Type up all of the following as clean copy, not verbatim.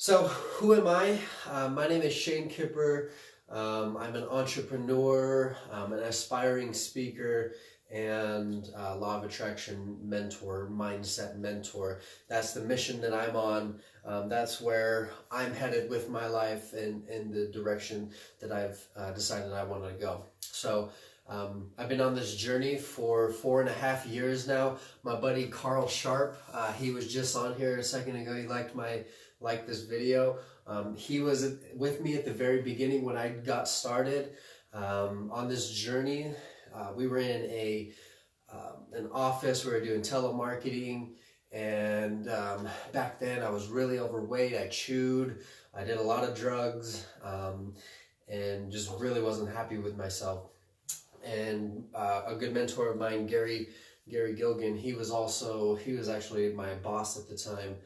So, who am I? My name is Shane Kipper. I'm an entrepreneur, an aspiring speaker, and law of attraction mentor, mindset mentor. That's the mission that I'm on. That's where I'm headed with my life and in the direction that I've decided I want to go. So, I've been on this journey for 4.5 years now. My buddy Carl Sharp, he was just on here a second ago. He liked this video. He was with me at the very beginning when I got started on this journey. We were in an office. We were doing telemarketing, and back then I was really overweight. I chewed. I did a lot of drugs, and just really wasn't happy with myself. And a good mentor of mine, Gary Gilgan, he was actually my boss at the time.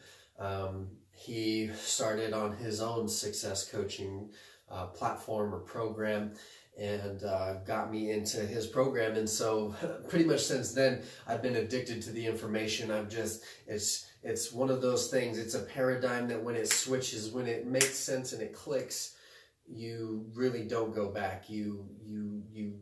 He started on his own success coaching platform or program, and got me into his program. And so pretty much since then, I've been addicted to the information. It's one of those things. It's a paradigm that when it switches, when it makes sense and it clicks, you really don't go back. You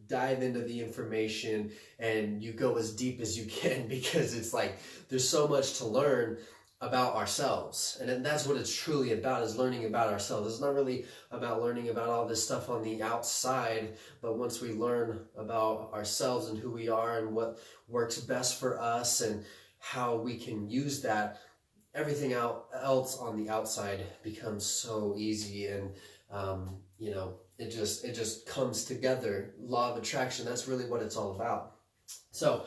dive into the information and you go as deep as you can, because it's like there's so much to learn about ourselves. And that's what it's truly about, is learning about ourselves. It's not really about learning about all this stuff on the outside, but once we learn about ourselves and who we are and what works best for us and how we can use that, everything else on the outside becomes so easy. And it just comes together. Law of attraction, that's really what it's all about. So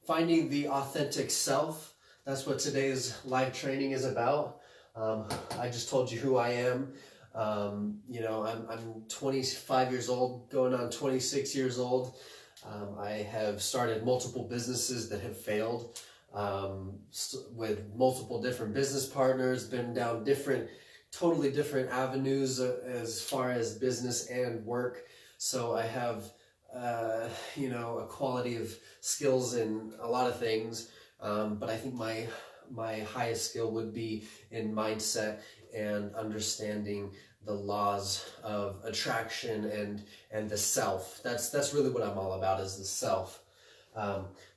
finding the authentic self, that's what today's live training is about. I just told you who I am. I'm 25 years old, going on 26 years old. I have started multiple businesses that have failed, with multiple different business partners, been down totally different avenues as far as business and work. So I have, a quality of skills in a lot of things. But I think my highest skill would be in mindset and understanding the laws of attraction and the self. That's really what I'm all about, is the self.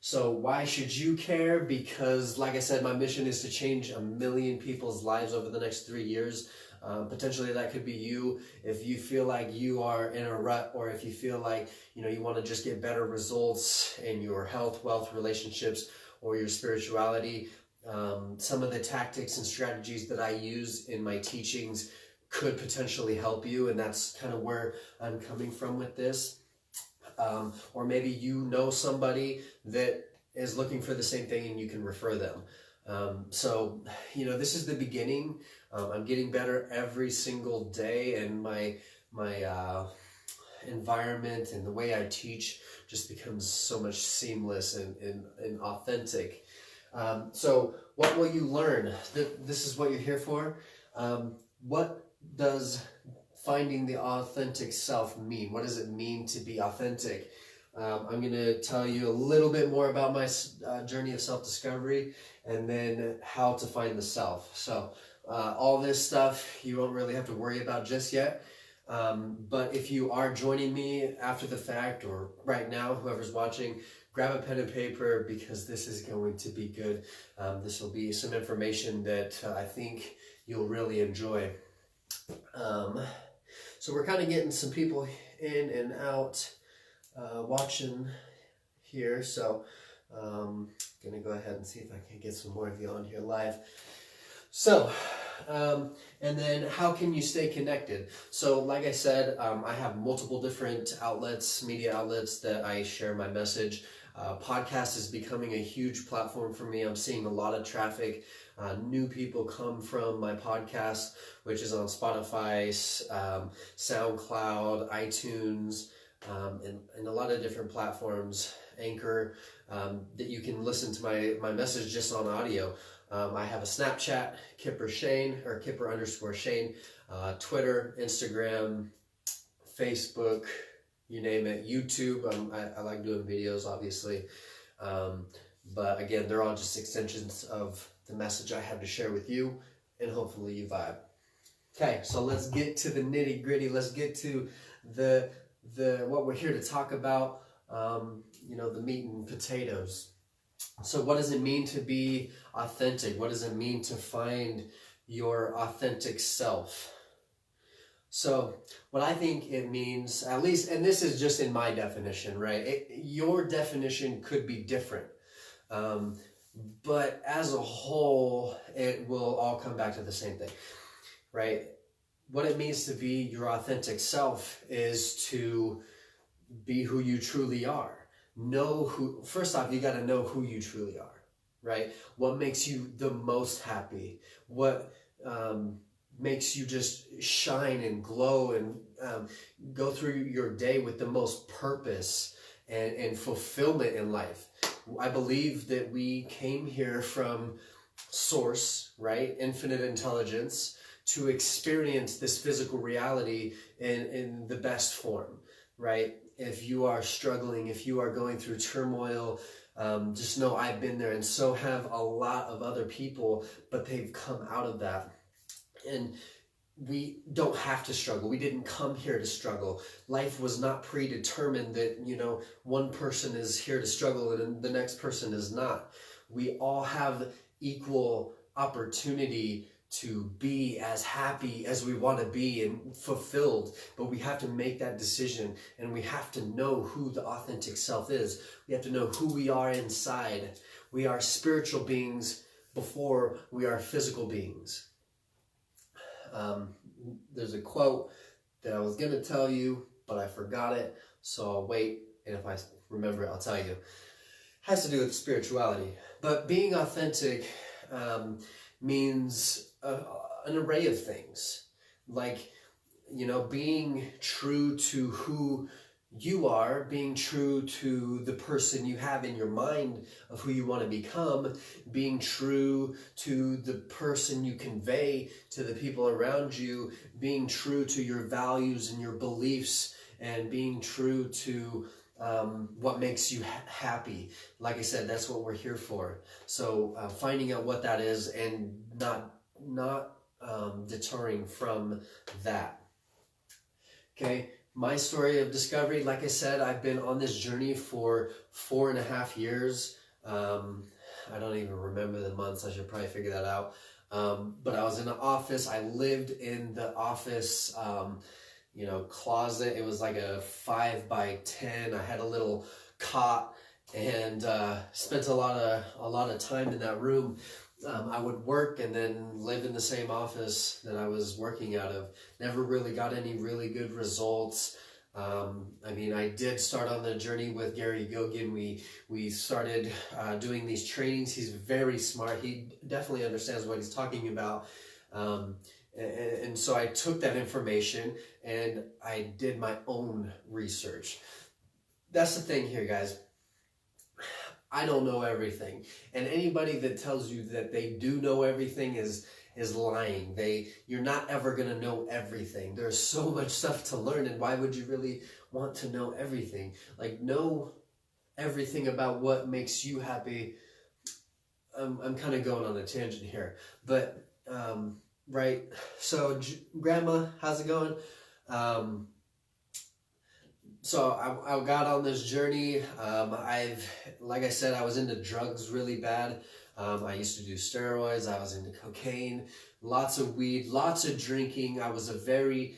So why should you care? Because, like I said, my mission is to change 1 million people's lives over the next 3 years. Potentially that could be you. If you feel like you are in a rut, or if you feel like, you want to just get better results in your health, wealth, relationships, or your spirituality, some of the tactics and strategies that I use in my teachings could potentially help you. And that's kind of where I'm coming from with this. Or maybe you know somebody that is looking for the same thing and you can refer them. So this is the beginning. I'm getting better every single day, and my environment and the way I teach just becomes so much seamless and authentic. So what will you learn? This is what you're here for. What does finding the authentic self mean? What does it mean to be authentic? I'm going to tell you a little bit more about my journey of self-discovery, and then how to find the self. So all this stuff you won't really have to worry about just yet. But if you are joining me after the fact, or right now, whoever's watching, grab a pen and paper, because this is going to be good. This will be some information that I think you'll really enjoy. So we're kind of getting some people in and out watching here. So I'm going to go ahead and see if I can get some more of you on here live. So, and then how can you stay connected? So like I said, I have multiple different outlets, media outlets, that I share my message. Podcast is becoming a huge platform for me. I'm seeing a lot of traffic. New people come from my podcast, which is on Spotify, SoundCloud, iTunes, and a lot of different platforms, Anchor, that you can listen to my message just on audio. I have a Snapchat, Kipper Shane, or Kipper_Shane, Twitter, Instagram, Facebook, you name it, YouTube. I like doing videos, obviously. But again, they're all just extensions of the message I have to share with you. and hopefully you vibe. Okay, so let's get to the nitty gritty. Let's get to the what we're here to talk about. The meat and potatoes. So what does it mean to be authentic? What does it mean to find your authentic self? So what I think it means, at least, and this is just in my definition, right? Your definition could be different. But as a whole, it will all come back to the same thing, right? What it means to be your authentic self is to be who you truly are. First off, you got to know who you truly are, right? What makes you the most happy? What makes you just shine and glow and go through your day with the most purpose and fulfillment in life? I believe that we came here from source, right? Infinite intelligence, to experience this physical reality in the best form, right? If you are struggling, if you are going through turmoil, just know I've been there, and so have a lot of other people, but they've come out of that. And we don't have to struggle. We didn't come here to struggle. Life was not predetermined that, one person is here to struggle and the next person is not. We all have equal opportunity to be as happy as we want to be and fulfilled, but we have to make that decision, and we have to know who the authentic self is. We have to know who we are inside. We are spiritual beings before we are physical beings. There's a quote that I was going to tell you, but I forgot it, so I'll wait, and if I remember it, I'll tell you. It has to do with spirituality, but being authentic means an array of things, like, being true to who you are, being true to the person you have in your mind of who you want to become, being true to the person you convey to the people around you, being true to your values and your beliefs, and being true to what makes you happy. Like I said, that's what we're here for. So finding out what that is and not deterring from that. Okay, my story of discovery, like I said, I've been on this journey for 4.5 years. I don't even remember the months. I should probably figure that out. But I was in an office. I lived in the office, closet. It was like a 5x10. I had a little cot and spent a lot of time in that room. I would work and then live in the same office that I was working out of. Never really got any really good results. I did start on the journey with Gary Gogan. We started doing these trainings. He's very smart. He definitely understands what he's talking about. And so I took that information and I did my own research. That's the thing here, guys. I don't know everything, and anybody that tells you that they do know everything is lying. You're not ever going to know everything. There's so much stuff to learn, and why would you really want to know everything? Like, know everything about what makes you happy. I'm kind of going on a tangent here, but right. So, Grandma, how's it going? So I got on this journey. Like I said, I was into drugs really bad. I used to do steroids. I was into cocaine, lots of weed, lots of drinking. I was a very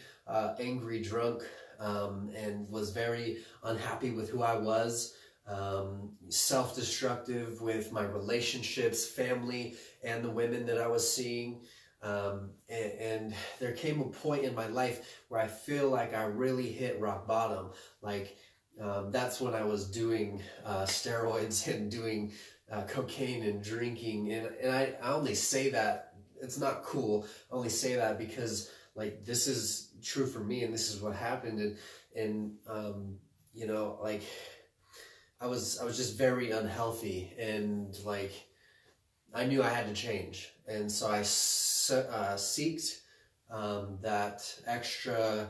angry drunk and was very unhappy with who I was. Self-destructive with my relationships, family, and the women that I was seeing. And there came a point in my life where I feel like I really hit rock bottom. Like, that's when I was doing steroids and doing cocaine and drinking. And I only say that, it's not cool. I only say that because, like, this is true for me and this is what happened. And I was just very unhealthy, and like, I knew I had to change. And so I seeked that extra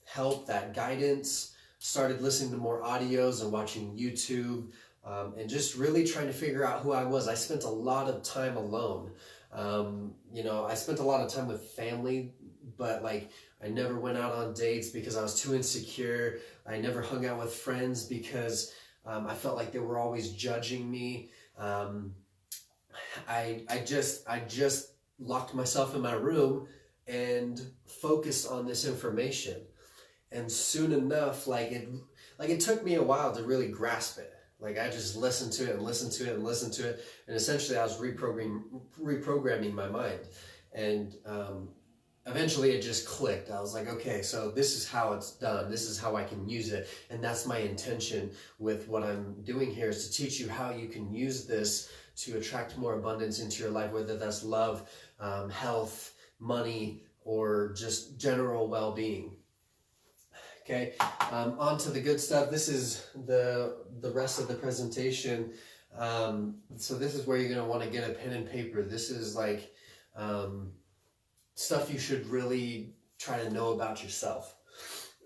help, that guidance, started listening to more audios and watching YouTube, and just really trying to figure out who I was. I spent a lot of time alone. You know, I spent a lot of time with family, but like I never went out on dates because I was too insecure. I never hung out with friends because I felt like they were always judging me. I just locked myself in my room and focused on this information. And soon enough, like it took me a while to really grasp it. Like I just listened to it and listened to it and listened to it, and essentially I was reprogramming my mind. And eventually it just clicked. I was like, okay, so this is how it's done. This is how I can use it. And that's my intention with what I'm doing here, is to teach you how you can use this to attract more abundance into your life, whether that's love, health, money, or just general well-being. Okay, on to the good stuff. This is the rest of the presentation. So this is where you're going to want to get a pen and paper. This is like stuff you should really try to know about yourself.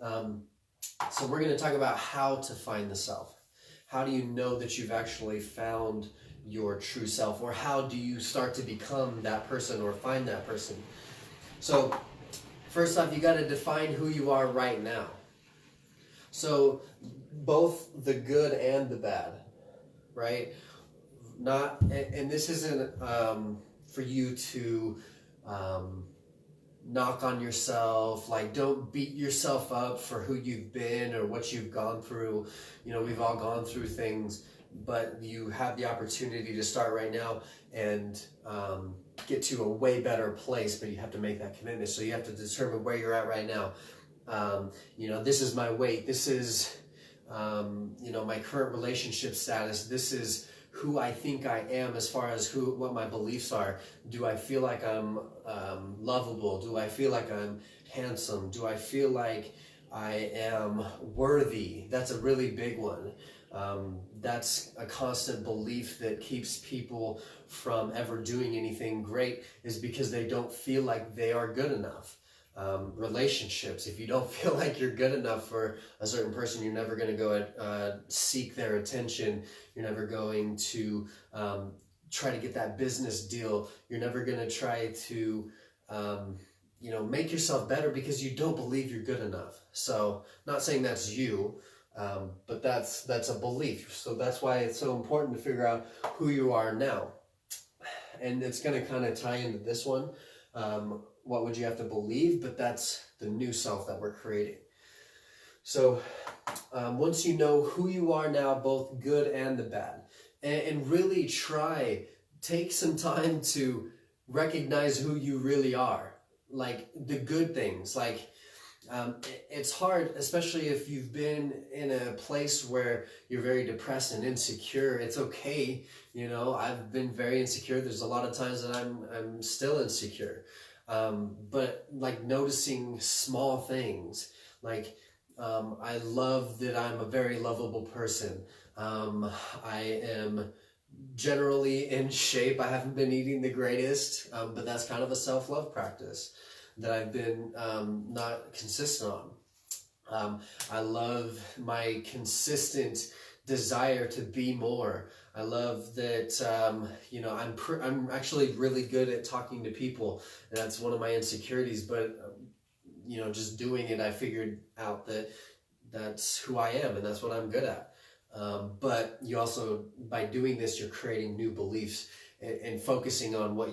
So we're going to talk about how to find the self. How do you know that you've actually found your true self, or how do you start to become that person or find that person? So first off, you got to define who you are right now. So both the good and the bad, right? Not, and this isn't for you to knock on yourself. Like, don't beat yourself up for who you've been or what you've gone through. You know, we've all gone through things, but you have the opportunity to start right now and get to a way better place, but you have to make that commitment. So you have to determine where you're at right now. You know, this is my weight. This is, you know, my current relationship status. This is who I think I am as far as what my beliefs are. Do I feel like I'm lovable? Do I feel like I'm handsome? Do I feel like I am worthy? That's a really big one. That's a constant belief that keeps people from ever doing anything great, is because they don't feel like they are good enough. Relationships, if you don't feel like you're good enough for a certain person, you're never going to go and seek their attention. You're never going to try to get that business deal. You're never going to try to you know, make yourself better because you don't believe you're good enough. So, not saying that's you, but that's a belief. So that's why it's so important to figure out who you are now. And it's going to kind of tie into this one. What would you have to believe? But that's the new self that we're creating. So once you know who you are now, both good and the bad, and really take some time to recognize who you really are, like the good things. Like it's hard, especially if you've been in a place where you're very depressed and insecure. It's okay. You know, I've been very insecure. There's a lot of times that I'm still insecure. But like noticing small things, like I love that I'm a very lovable person. I am generally in shape. I haven't been eating the greatest, but that's kind of a self-love practice that I've been not consistent on. I love my consistent desire to be more. I love that, you know, I'm actually really good at talking to people. That's one of my insecurities, but, you know, just doing it, I figured out that that's who I am and that's what I'm good at. But you also, by doing this, you're creating new beliefs and focusing on what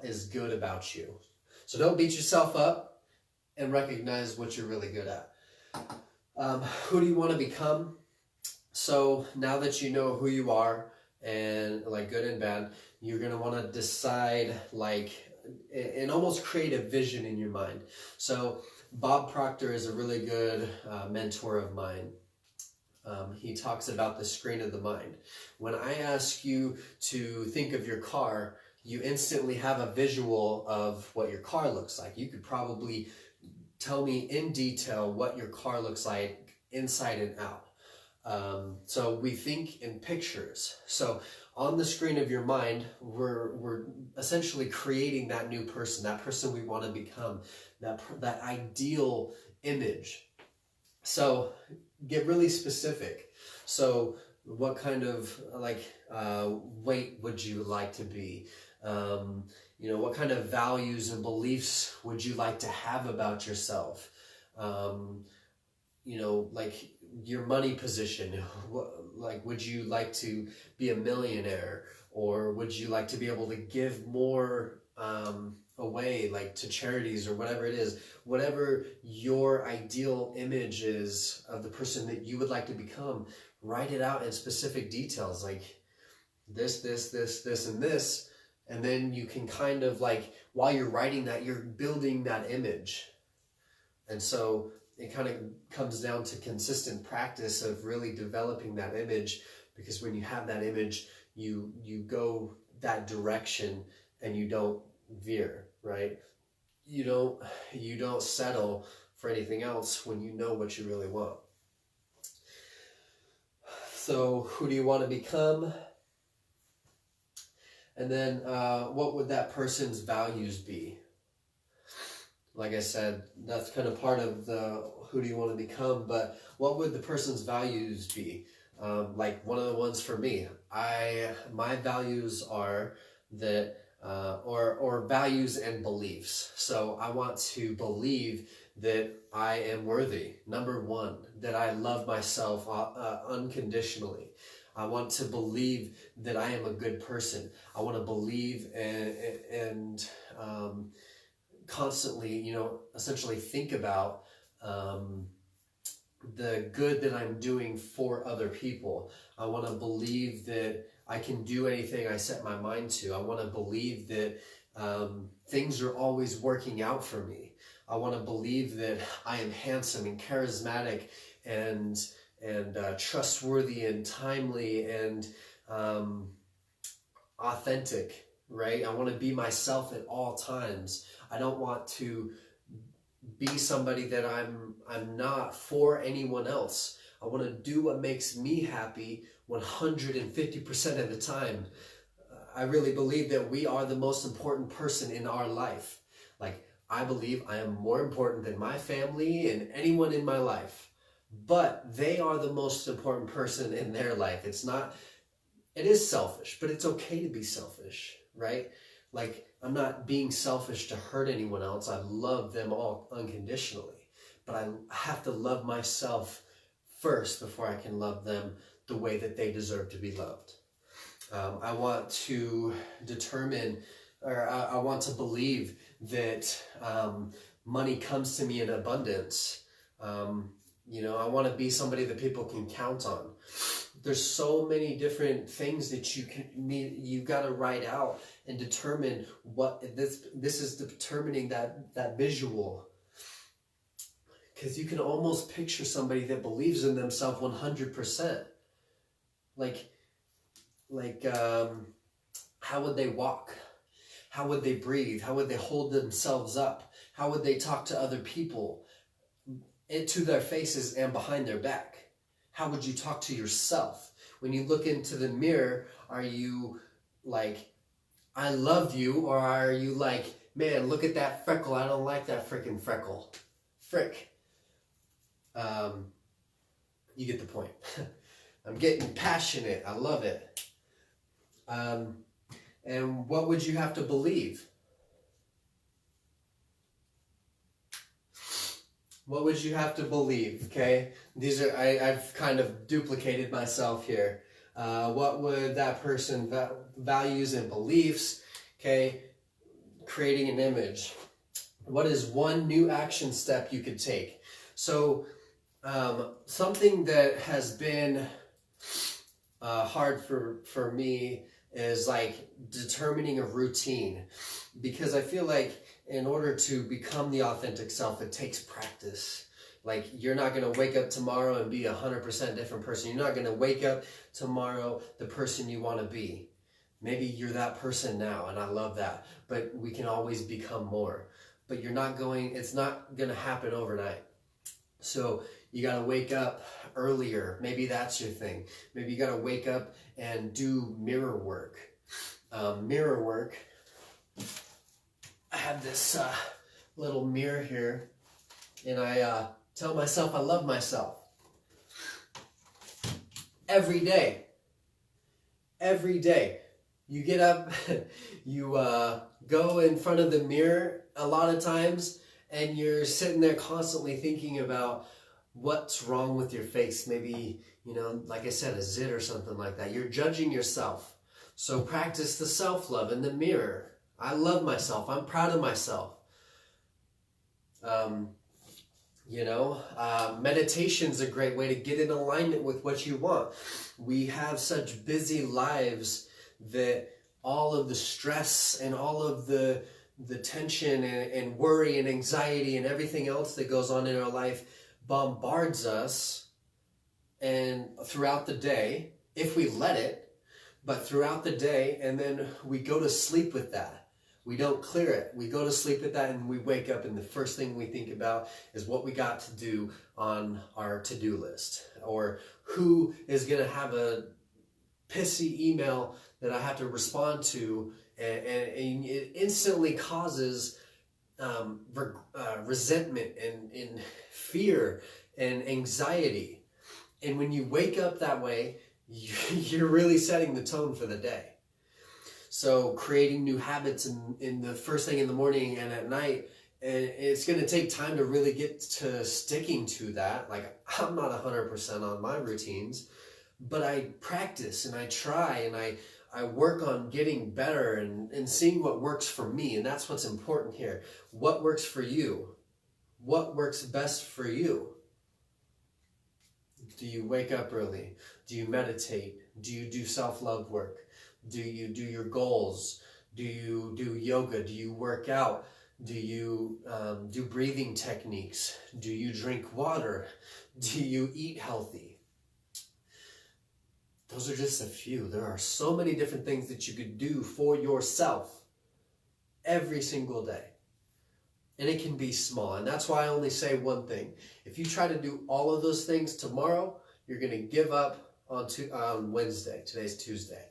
is good about you. So don't beat yourself up, and recognize what you're really good at. Who do you want to become? So now that you know who you are, and like good and bad, you're going to want to decide, like, and almost create a vision in your mind. So Bob Proctor is a really good mentor of mine. He talks about the screen of the mind. When I ask you to think of your car, you instantly have a visual of what your car looks like. You could probably tell me in detail what your car looks like inside and out. So we think in pictures. So on the screen of your mind, we're essentially creating that new person, that person we want to become, that ideal image. So get really specific. So what kind of weight would you like to be? What kind of values and beliefs would you like to have about yourself? Like your money position. Like, would you like to be a millionaire, or would you like to be able to give more away, like to charities or whatever it is? Whatever your ideal image is of the person that you would like to become, write it out in specific details, like this, and this. And then you can kind of like, while you're writing that, you're building that image. And so it kind of comes down to consistent practice of really developing that image, because when you have that image, you go that direction and you don't veer, right? You don't settle for anything else when you know what you really want. So who do you want to become? And then what would that person's values be? Like I said, that's kind of part of the who do you want to become, but what would the person's values be? Like one of the ones for me, my values are that, or values and beliefs. So I want to believe that I am worthy. Number one, that I love myself unconditionally. I want to believe that I am a good person. I want to believe and constantly, essentially think about the good that I'm doing for other people. I want to believe that I can do anything I set my mind to. I want to believe that things are always working out for me. I want to believe that I am handsome and charismatic and trustworthy and timely and authentic, right? I want to be myself at all times. I don't want to be somebody that I'm not for anyone else. I want to do what makes me happy 150% of the time. I really believe that we are the most important person in our life. Like, I believe I am more important than my family and anyone in my life. But they are the most important person in their life. It is selfish, but it's okay to be selfish, right? Like, I'm not being selfish to hurt anyone else. I love them all unconditionally. But I have to love myself first before I can love them the way that they deserve to be loved. I want to determine, or I want to believe that money comes to me in abundance. I want to be somebody that people can count on. There's so many different things that you got to write out and determine what this is, determining that visual. Because you can almost picture somebody that believes in themselves 100%. Like how would they walk? How would they breathe? How would they hold themselves up? How would they talk to other people? To their faces and behind their back. How would you talk to yourself? When you look into the mirror, are you like, I love you? Or are you like, man, look at that freckle. I don't like that freaking freckle. Frick. You get the point. I'm getting passionate. I love it. And what would you have to believe? What would you have to believe? Okay, these are I've kind of duplicated myself here. What would that person values and beliefs? Okay, creating an image. What is one new action step you could take? So something that has been hard for me is like determining a routine, because I feel like in order to become the authentic self, it takes practice. Like, you're not going to wake up tomorrow and be 100% different person. You're not going to wake up tomorrow the person you want to be. Maybe you're that person now, and I love that. But we can always become more. But it's not going to happen overnight. So you got to wake up earlier. Maybe that's your thing. Maybe you got to wake up and do mirror work. Mirror work. I have this little mirror here, and I tell myself I love myself. Every day. Every day. You get up, you go in front of the mirror a lot of times, and you're sitting there constantly thinking about what's wrong with your face. Maybe, like I said, a zit or something like that. You're judging yourself. So practice the self-love in the mirror. I love myself. I'm proud of myself. Meditation's a great way to get in alignment with what you want. We have such busy lives that all of the stress and all of the tension and worry and anxiety and everything else that goes on in our life bombards us and throughout the day, if we let it, but throughout the day, and then we go to sleep with that. We don't clear it. We go to sleep with that and we wake up and the first thing we think about is what we got to do on our to-do list, or who is going to have a pissy email that I have to respond to, and it instantly causes resentment and fear and anxiety. And when you wake up that way, you're really setting the tone for the day. So creating new habits in the first thing in the morning and at night, and it's going to take time to really get to sticking to that. Like, I'm not 100% on my routines, but I practice and I try and I work on getting better and seeing what works for me. And that's what's important here. What works for you? What works best for you? Do you wake up early? Do you meditate? Do you do self-love work? Do you do your goals? Do you do yoga? Do you work out? Do you do breathing techniques? Do you drink water? Do you eat healthy? Those are just a few. There are so many different things that you could do for yourself every single day. And it can be small. And that's why I only say one thing. If you try to do all of those things tomorrow, you're going to give up on Wednesday. Today's Tuesday.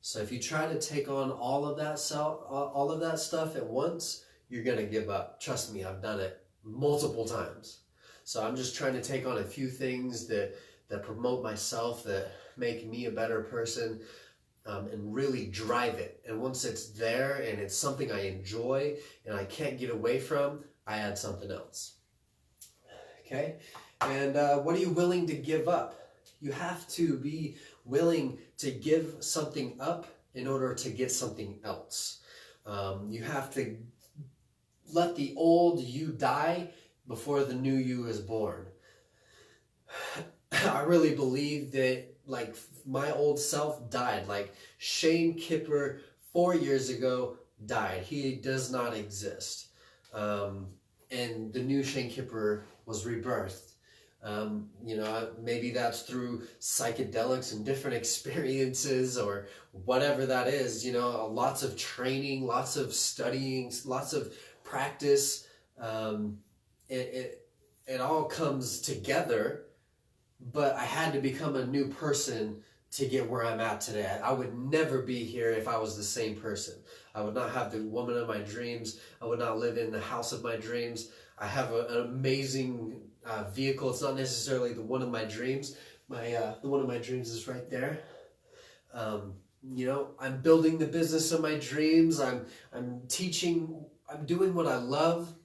So if you try to take on all of that stuff at once, you're going to give up. Trust me, I've done it multiple times. So I'm just trying to take on a few things that promote myself, that make me a better person, and really drive it. And once it's there and it's something I enjoy and I can't get away from, I add something else. Okay? And what are you willing to give up? You have to be willing to give something up in order to get something else. You have to let the old you die before the new you is born. I really believe that, like, my old self died. Like, Shane Kipper 4 years ago died. He does not exist. And the new Shane Kipper was rebirthed. Maybe that's through psychedelics and different experiences or whatever that is, lots of training, lots of studying, lots of practice. It all comes together, but I had to become a new person to get where I'm at today. I would never be here if I was the same person. I would not have the woman of my dreams. I would not live in the house of my dreams. I have an amazing vehicle. It's not necessarily the one of my dreams. The one of my dreams is right there. I'm building the business of my dreams. I'm teaching. I'm doing what I love.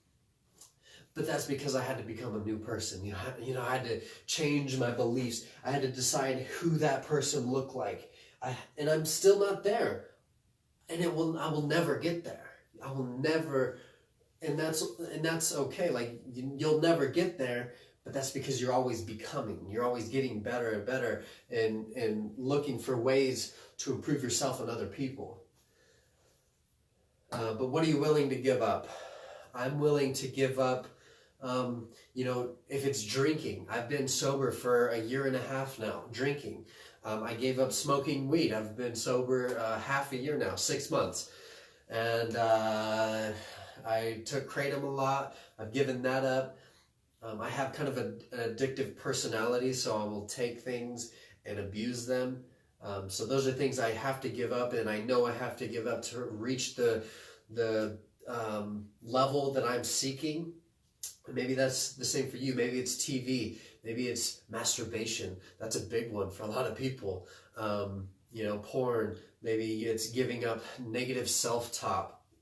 But that's because I had to become a new person. I had to change my beliefs. I had to decide who that person looked like. And I'm still not there. And I will never get there. I will never. And that's okay. Like, you'll never get there, but that's because you're always becoming. You're always getting better and better and looking for ways to improve yourself and other people. But what are you willing to give up? I'm willing to give up, if it's drinking. I've been sober for 1.5 years now, drinking. I gave up smoking weed. I've been sober half a year now, 6 months. And I took kratom a lot. I've given that up. I have kind of an addictive personality, so I will take things and abuse them. So those are things I have to give up, and I know I have to give up to reach the level that I'm seeking. Maybe that's the same for you. Maybe it's TV. Maybe it's masturbation. That's a big one for a lot of people. porn. Maybe it's giving up negative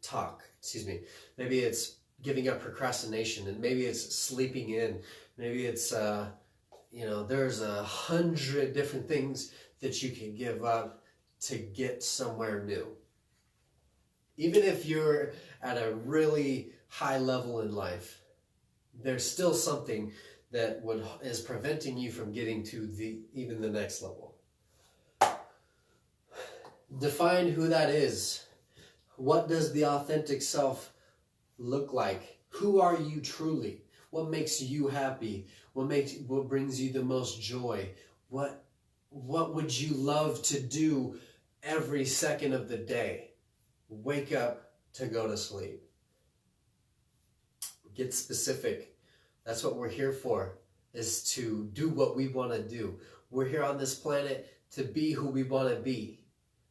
talk. Excuse me. Maybe it's giving up procrastination, and maybe it's sleeping in. Maybe it's there's 100 different things that you can give up to get somewhere new. Even if you're at a really high level in life, there's still something that is preventing you from getting to even the next level. Define who that is. What does the authentic self look like? Who are you truly? What makes you happy? What brings you the most joy? What would you love to do every second of the day? Wake up to go to sleep. Get specific. That's what we're here for, is to do what we want to do. We're here on this planet to be who we want to be.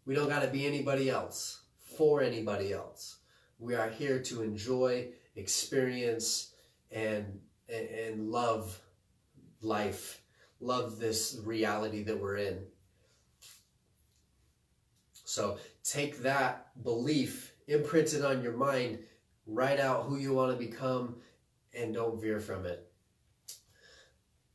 We don't got to be anybody else for anybody else. We are here to enjoy, experience, and love life. Love this reality that we're in. So take that belief, imprint it on your mind, write out who you want to become, and don't veer from it.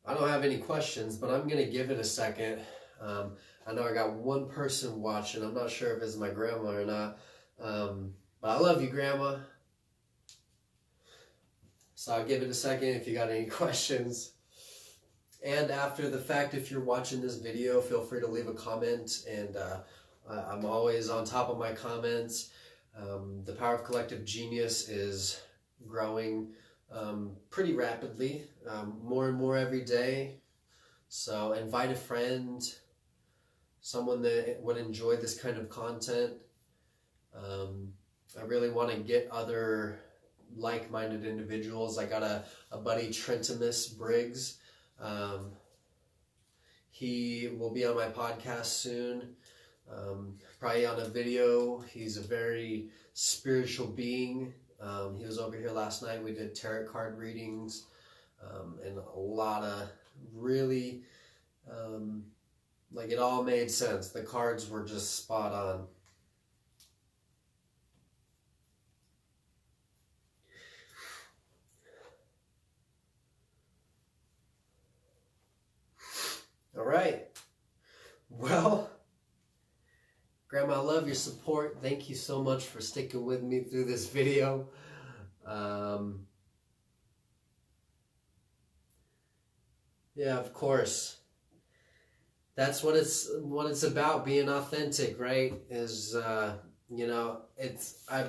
I don't have any questions, but I'm going to give it a second. I know I got one person watching. I'm not sure if it's my grandma or not. But I love you, Grandma. So I'll give it a second if you got any questions. And after the fact, if you're watching this video, feel free to leave a comment. And I'm always on top of my comments. The Power of Collective Genius is growing pretty rapidly, more and more every day. So invite a friend, someone that would enjoy this kind of content. I really want to get other like-minded individuals. I got a buddy, Trentimus Briggs. He will be on my podcast soon, probably on a video. He's a very spiritual being. He was over here last night. We did tarot card readings, and a lot of really, it all made sense. The cards were just spot on. All right. Well, Grandma, I love your support. Thank you so much for sticking with me through this video. Yeah, of course. That's what it's about, being authentic, right? Is I've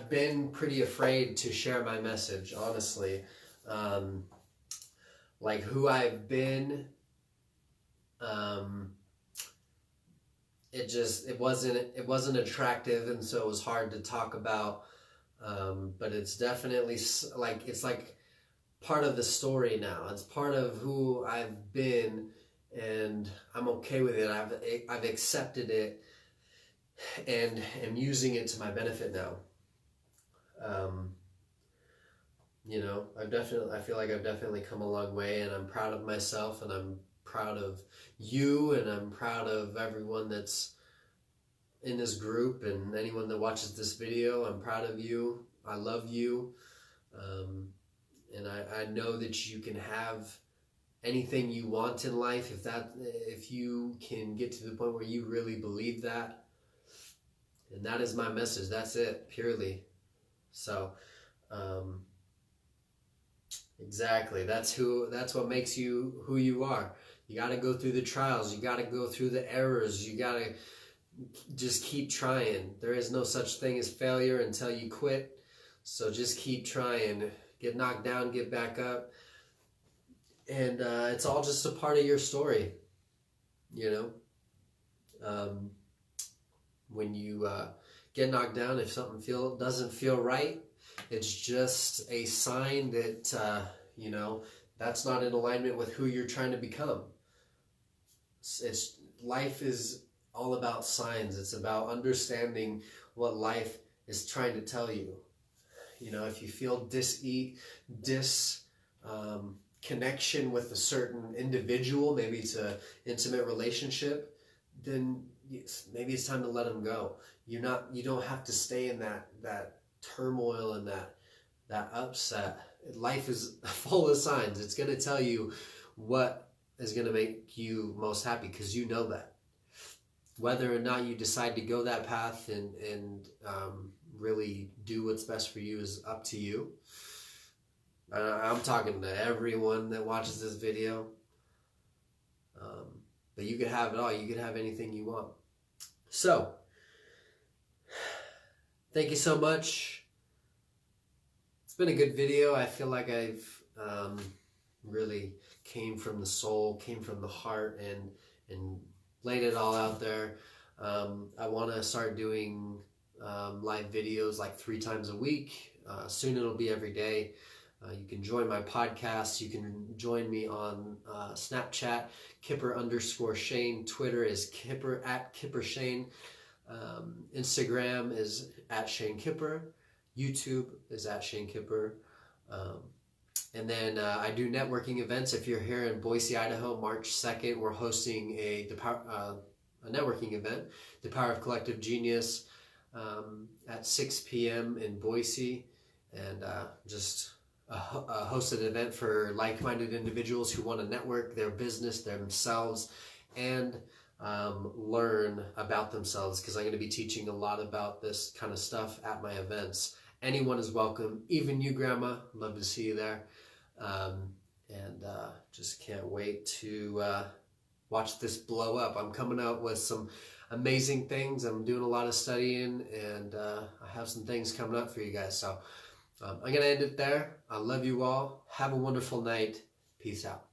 been pretty afraid to share my message, honestly. Like who I've been. It wasn't attractive, and so it was hard to talk about. But it's definitely it's like part of the story now. It's part of who I've been, and I'm okay with it. I've accepted it, and am using it to my benefit now. I feel like I've definitely come a long way, and I'm proud of myself, and I'm proud of you, and I'm proud of everyone that's in this group, and anyone that watches this video. I'm proud of you. I love you. And I know that you can have anything you want in life if you can get to the point where you really believe that. And that is my message. That's it, purely. So, exactly. That's what makes you who you are. You got to go through the trials. You got to go through the errors. You got to just keep trying. There is no such thing as failure until you quit. So just keep trying. Get knocked down, get back up. And it's all just a part of your story. When you get knocked down, if something doesn't feel right, it's just a sign that, that's not in alignment with who you're trying to become. Life is all about signs. It's about understanding what life is trying to tell you. If you feel connection with a certain individual, maybe it's an intimate relationship, then maybe it's time to let them go. You don't have to stay in that turmoil and that upset. Life is full of signs. It's going to tell you what is going to make you most happy, because you know that. Whether or not you decide to go that path and really do what's best for you is up to you. I'm talking to everyone that watches this video. But you could have it all. You could have anything you want. So, thank you so much. It's been a good video. I feel like I've really came from the soul, came from the heart, and laid it all out there. I want to start doing live videos like 3 times a week. Soon it'll be every day. You can join my podcast. You can join me on Snapchat, Kipper_Shane. Twitter is Kipper @KipperShane. Instagram is @ShaneKipper. YouTube is @ShaneKipper. And then I do networking events. If you're here in Boise, Idaho, March 2nd, we're hosting a networking event, The Power of Collective Genius, at 6 p.m. in Boise. And just host an event for like-minded individuals who want to network their business, themselves, and learn about themselves, because I'm going to be teaching a lot about this kind of stuff at my events. Anyone is welcome, even you, Grandma. Love to see you there. And just can't wait to watch this blow up. I'm coming out with some amazing things. I'm doing a lot of studying, and I have some things coming up for you guys. So I'm going to end it there. I love you all. Have a wonderful night. Peace out.